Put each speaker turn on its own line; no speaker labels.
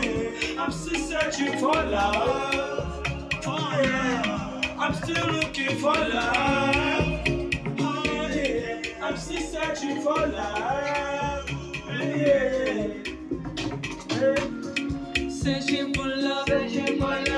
I'm still searching for love. Oh yeah, I'm still looking for love. Oh yeah, I'm still searching for love. Yeah, yeah. Searching for love, searching for love.